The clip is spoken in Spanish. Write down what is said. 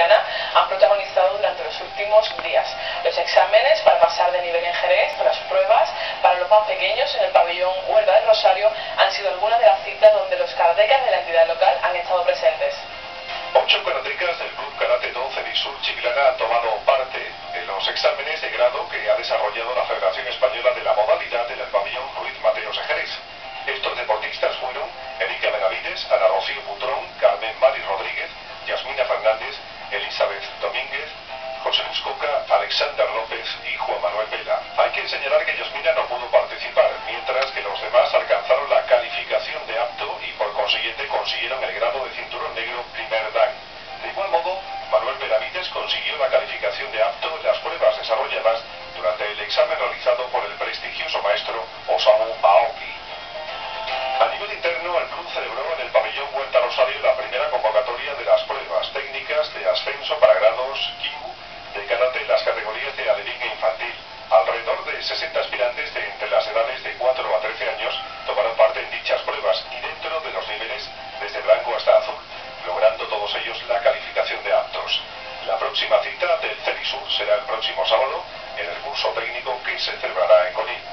valenciana han protagonizado durante los últimos días. Los exámenes para pasar de nivel en Jerez o las pruebas para los más pequeños en el pabellón Huelva del Rosario han sido algunas de las citas donde los karatecas de la entidad local han estado presentes. 8 karatecas del Club Karate 2 Cerisur Chiclana han tomado parte en los exámenes de grado que ha desarrollado la Federación Española de la modalidad en el pabellón Ruiz Mateos de Jerez. Estos deportistas fueron Erika Benavides, Ana Rocío Putrón, Carmen Mari Rodríguez, Yasmina Fernández, Elizabeth Domínguez, José Luis Coca, Alexander López y Juan Manuel Vela. Hay que señalar que Yasmina no pudo participar, mientras que los demás alcanzaron la calificación de apto y por consiguiente consiguieron el grado de cinturón negro primer dan. De igual modo, Manuel Benavides consiguió la calificación de apto en las pruebas desarrolladas durante el examen realizado por el prestigioso maestro Osamu Aoki. A nivel interno, el club celebró en el pabellón Huerta Rosario la primera convocatoria de las pruebas técnicas de ascenso para grados Kyu de karate en las categorías de alevín e infantil. Alrededor de 60 aspirantes de entre las edades de 4 a 13 años tomaron parte en dichas pruebas y dentro de los niveles desde blanco hasta azul, logrando todos ellos la calificación de aptos. La próxima cita del Cerisur será el próximo sábado en el curso técnico que se celebrará en Conil.